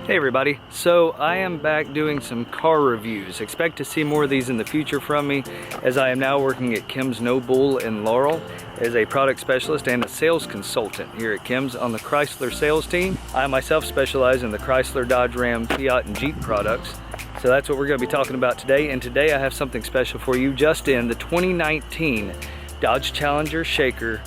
Hey everybody, so I am back doing some car reviews. Expect to see more of these in the future from me, as I am now working at Kim's No Bull in Laurel as a product specialist and a sales consultant here at Kim's on the Chrysler sales team. I myself specialize in the Chrysler, Dodge, Ram, Fiat, and Jeep products. So that's what we're going to be talking about today, and today I have something special for you just in the 2019 Dodge Challenger Shaker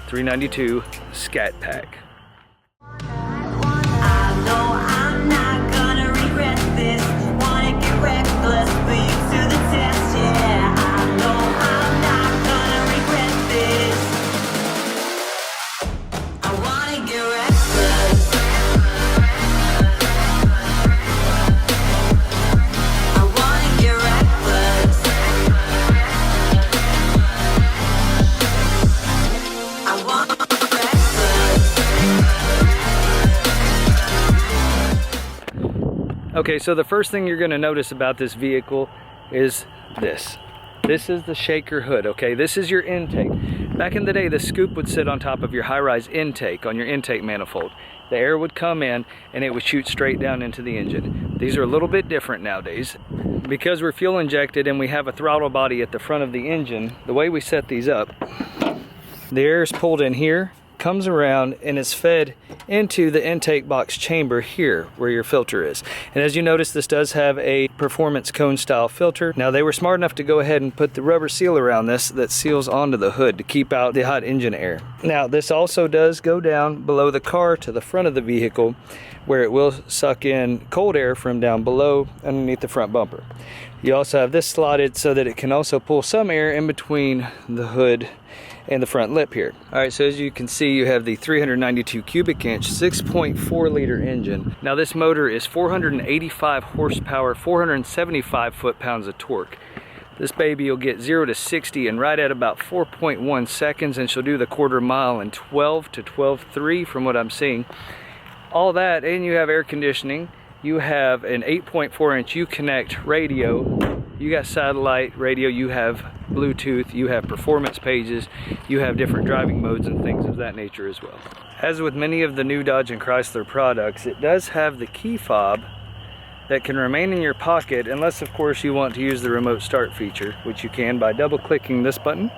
392 Scat Pack. Okay, so the first thing you're going to notice about this vehicle is this. This is the Shaker hood, okay? This is your intake. Back in the day, the scoop would sit on top of your high-rise intake, on your intake manifold. The air would come in and it would shoot straight down into the engine. These are a little bit different nowadays. Because we're fuel injected and we have a throttle body at the front of the engine, the way we set these up, the air is pulled in here, comes around, and is fed into the intake box chamber here where your filter is. And as you notice, this does have a performance cone style filter. Now they were smart enough to go ahead and put the rubber seal around this that seals onto the hood to keep out the hot engine air. Now this also does go down below the car to the front of the vehicle, where it will suck in cold air from down below underneath the front bumper. You also have this slotted so that it can also pull some air in between the hood and the front lip here. Alright, so as you can see, you have the 392 cubic inch 6.4 liter engine. Now this motor is 485 horsepower, 475 foot-pounds of torque. This baby will get 0 to 60 in right at about 4.1 seconds, and she'll do the quarter mile in 12 to 12.3 from what I'm seeing. All that, and you have air conditioning. You have an 8.4 inch Uconnect radio. You got satellite radio, you have Bluetooth, you have performance pages, you have different driving modes and things of that nature as well. As with many of the new Dodge and Chrysler products, it does have the key fob that can remain in your pocket, unless of course you want to use the remote start feature, which you can by double clicking this button.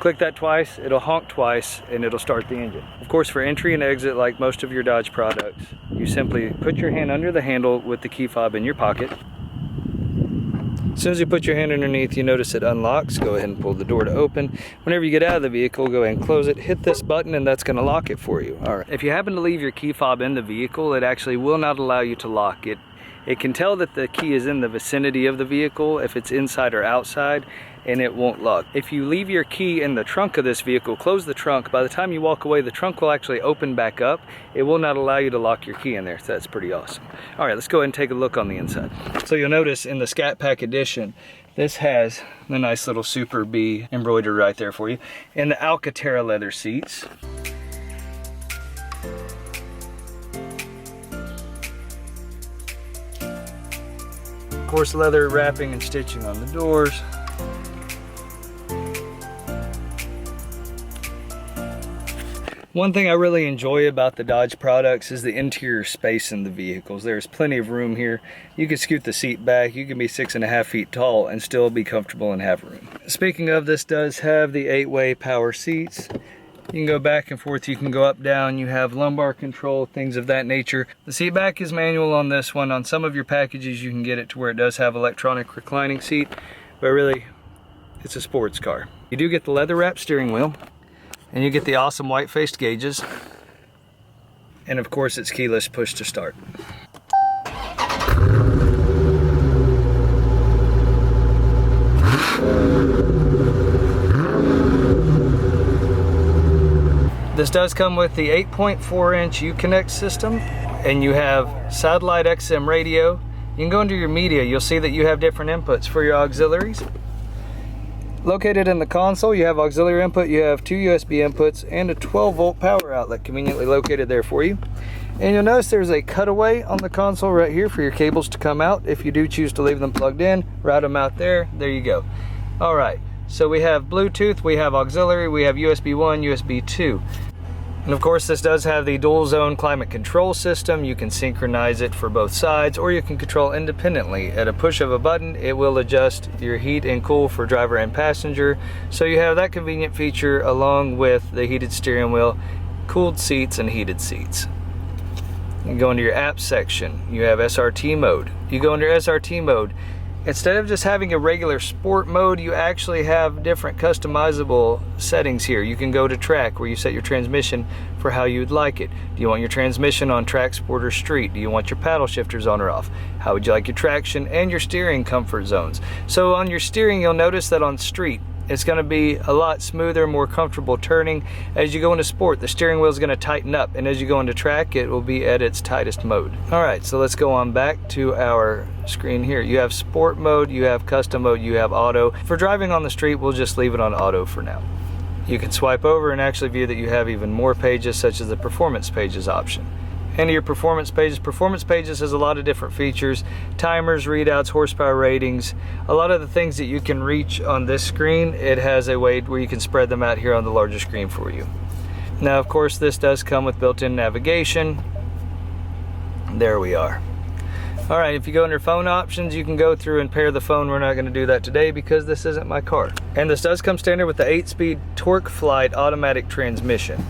Click that twice, it'll honk twice, and it'll start the engine. Of course, for entry and exit, like most of your Dodge products, you simply put your hand under the handle with the key fob in your pocket. As soon as you put your hand underneath, you notice it unlocks. Go ahead and pull the door to open. Whenever you get out of the vehicle, go ahead and close it. Hit this button and that's going to lock it for you. All right. If you happen to leave your key fob in the vehicle, it actually will not allow you to lock it. It can tell that the key is in the vicinity of the vehicle, if it's inside or outside, and it won't lock. If you leave your key in the trunk of this vehicle, close the trunk, by the time you walk away, the trunk will actually open back up. It will not allow you to lock your key in there, so that's pretty awesome. All right, let's go ahead and take a look on the inside. So you'll notice in the Scat Pack edition, this has the nice little Super B embroidered right there for you, and the Alcantara leather seats. Of course, leather wrapping and stitching on the doors. One thing I really enjoy about the Dodge products is the interior space in the vehicles. There's plenty of room here. You can scoot the seat back. You can be 6.5 feet tall and still be comfortable and have room. Speaking of, this does have the 8-way power seats. You can go back and forth, you can go up, down, you have lumbar control, things of that nature. The seat back is manual on this one. On some of your packages you can get it to where it does have electronic reclining seat, but really it's a sports car. You do get the leather wrapped steering wheel, and you get the awesome white faced gauges, and of course it's keyless push to start. This does come with the 8.4 inch Uconnect System, and you have satellite XM radio. You can go into your media, you'll see that you have different inputs for your auxiliaries. Located in the console, you have auxiliary input, you have 2 USB inputs, and a 12-volt power outlet conveniently located there for you. And you'll notice there's a cutaway on the console right here for your cables to come out. If you do choose to leave them plugged in, route them out there. There you go. All right, so we have Bluetooth, we have auxiliary, we have USB 1, USB 2. And of course, this does have the dual zone climate control system. You can synchronize it for both sides, or you can control independently. At a push of a button, it will adjust your heat and cool for driver and passenger. So you have that convenient feature along with the heated steering wheel, cooled seats, and heated seats. You go into your apps section, you have SRT mode. You go under SRT mode. Instead of just having a regular sport mode, you actually have different customizable settings here. You can go to track, where you set your transmission for how you'd like it. Do you want your transmission on track, sport, or street? Do you want your paddle shifters on or off? How would you like your traction and your steering comfort zones? So on your steering, you'll notice that on street, it's going to be a lot smoother, more comfortable turning. As you go into sport, the steering wheel is going to tighten up, and as you go into track, it will be at its tightest mode. Alright, so let's go on back to our screen here. You have sport mode, you have custom mode, you have auto. For driving on the street, we'll just leave it on auto for now. You can swipe over and actually view that you have even more pages, such as the performance pages option. Into your performance pages has a lot of different features: timers, readouts, horsepower ratings, a lot of the things that you can reach on this screen. It has a way where you can spread them out here on the larger screen for you. Now, of course, this does come with built-in navigation. There we are. All right, if you go under phone options, you can go through and pair the phone. We're not going to do that today because this isn't my car. And this does come standard with the 8-speed Torque Flight automatic transmission.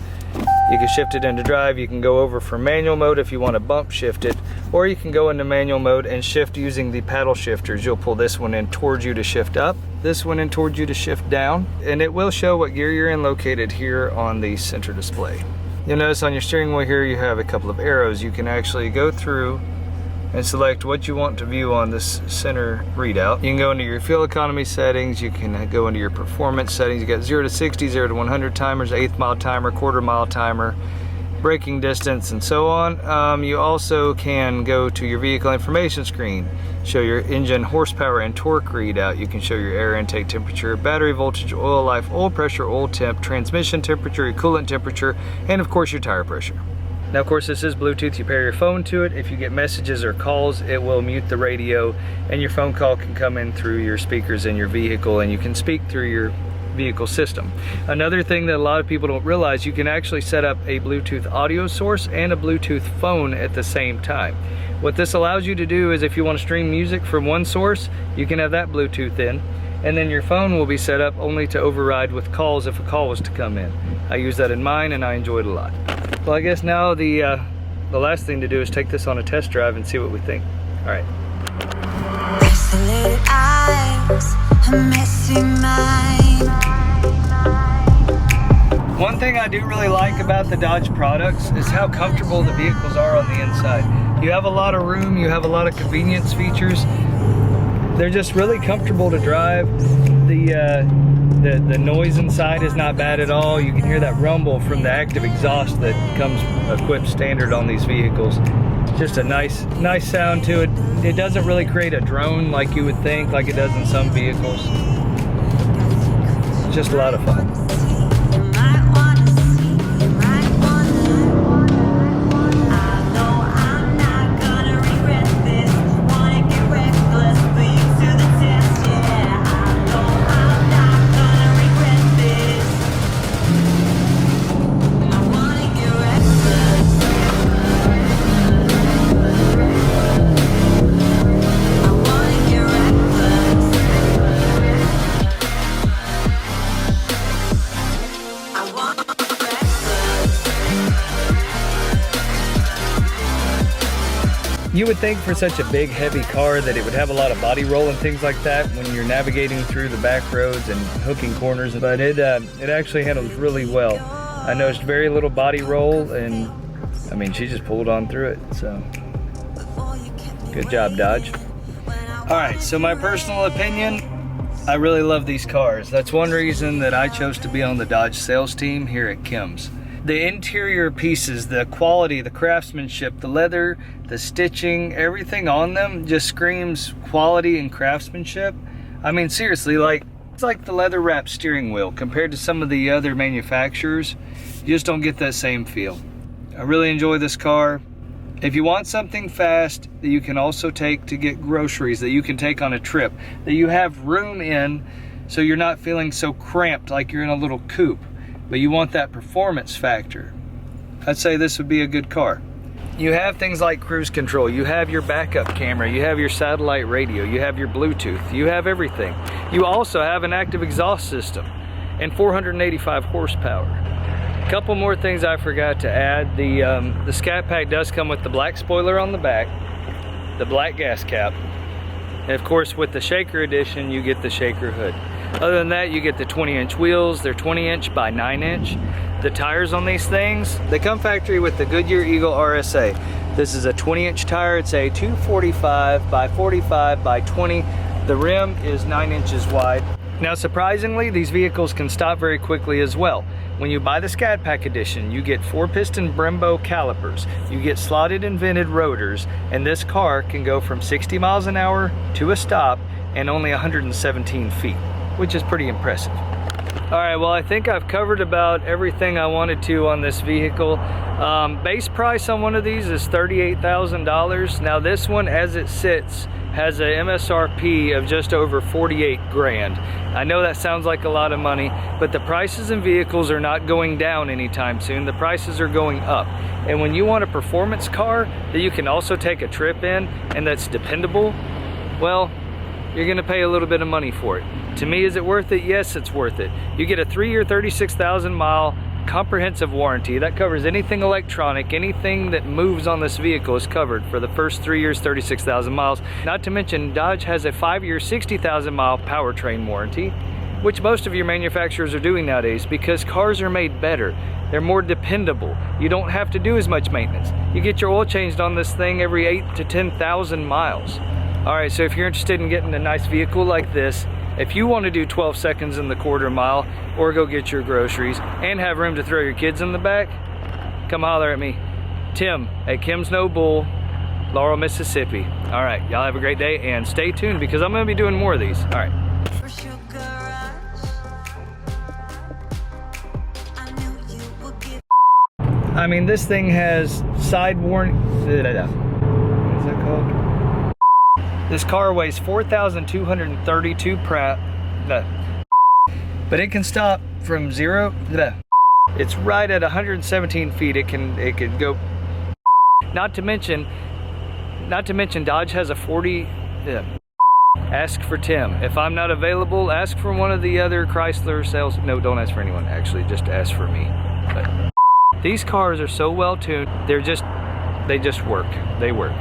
You can shift it into drive. You can go over for manual mode if you want to bump shift it, or you can go into manual mode and shift using the paddle shifters. You'll pull this one in towards you to shift up, this one in towards you to shift down, and it will show what gear you're in located here on the center display. You'll notice on your steering wheel here you have a couple of arrows. You can actually go through and select what you want to view on this center readout. You can go into your fuel economy settings, you can go into your performance settings. You got 0 to 60, 0 to 100 timers, 1/8 mile timer, 1/4 mile timer, braking distance, and so on. You also can go to your vehicle information screen, show your engine horsepower and torque readout. You can show your air intake temperature, battery voltage, oil life, oil pressure, oil temp, transmission temperature, your coolant temperature, and of course your tire pressure. Now, of course, this is Bluetooth. You pair your phone to it. If you get messages or calls, it will mute the radio, and your phone call can come in through your speakers in your vehicle, and you can speak through your vehicle system. Another thing that a lot of people don't realize, you can actually set up a Bluetooth audio source and a Bluetooth phone at the same time. What this allows you to do is, if you want to stream music from one source, you can have that Bluetooth in, and then your phone will be set up only to override with calls if a call was to come in. I use that in mine, and I enjoy it a lot. Well, I guess now the last thing to do is take this on a test drive and see what we think. All right. One thing I do really like about the Dodge products is how comfortable the vehicles are on the inside. You have a lot of room, you have a lot of convenience features. They're just really comfortable to drive. The noise inside is not bad at all. You can hear that rumble from the active exhaust that comes equipped standard on these vehicles. Just a nice sound to it. It doesn't really create a drone like you would think, like it does in some vehicles. It's just a lot of fun. You would think for such a big, heavy car that it would have a lot of body roll and things like that when you're navigating through the back roads and hooking corners, but it actually handles really well. I noticed very little body roll, and I mean, she just pulled on through it, so good job, Dodge. All right, so my personal opinion, I really love these cars. That's one reason that I chose to be on the Dodge sales team here at Kim's. The interior pieces, the quality, the craftsmanship, the leather, the stitching, everything on them just screams quality and craftsmanship. I mean, seriously, it's like the leather wrapped steering wheel compared to some of the other manufacturers. You just don't get that same feel. I really enjoy this car. If you want something fast that you can also take to get groceries, that you can take on a trip, that you have room in so you're not feeling so cramped like you're in a little coupe, but you want that performance factor, I'd say this would be a good car. You have things like cruise control, you have your backup camera, you have your satellite radio, you have your Bluetooth, you have everything. You also have an active exhaust system and 485 horsepower. A couple more things I forgot to add. The Scat Pack does come with the black spoiler on the back, the black gas cap, and of course with the Shaker edition you get the Shaker hood. Other than that, you get the 20-inch wheels. They're 20-inch by 9-inch. The tires on these things, they come factory with the Goodyear Eagle RSA. This is a 20-inch tire. It's a 245 by 45 by 20. The rim is 9 inches wide. Now surprisingly, these vehicles can stop very quickly as well. When you buy the Scat Pack edition, you get 4-piston Brembo calipers, you get slotted and vented rotors, and this car can go from 60 miles an hour to a stop in only 117 feet, which is pretty impressive. Alright, well I think I've covered about everything I wanted to on this vehicle. Base price on one of these is $38,000. Now this one, as it sits, has a MSRP of just over 48 grand. I know that sounds like a lot of money, but the prices in vehicles are not going down anytime soon. The prices are going up. And when you want a performance car that you can also take a trip in and that's dependable, well, you're gonna pay a little bit of money for it. To me, is it worth it? Yes, it's worth it. You get a 3-year, 36,000 mile comprehensive warranty. That covers anything electronic, anything that moves on this vehicle is covered for the first 3 years, 36,000 miles. Not to mention, Dodge has a 5-year, 60,000 mile powertrain warranty, which most of your manufacturers are doing nowadays because cars are made better. They're more dependable. You don't have to do as much maintenance. You get your oil changed on this thing every 8 to 10,000 miles. All right, so if you're interested in getting a nice vehicle like this, if you want to do 12 seconds in the quarter mile or go get your groceries and have room to throw your kids in the back, come holler at me. Tim at Kim's No Bull, Laurel, Mississippi. All right, y'all have a great day and stay tuned because I'm going to be doing more of these. All right. I mean, this thing has side warning. What is that called? This car weighs 4,232 pounds, but it can stop from 0. It's right at 117 feet. It can go. Not to mention, Dodge has a 40. Ask for Tim. If I'm not available, ask for one of the other Chrysler sales. No, don't ask for anyone. Actually, just ask for me. But these cars are so well tuned. They just work. They work.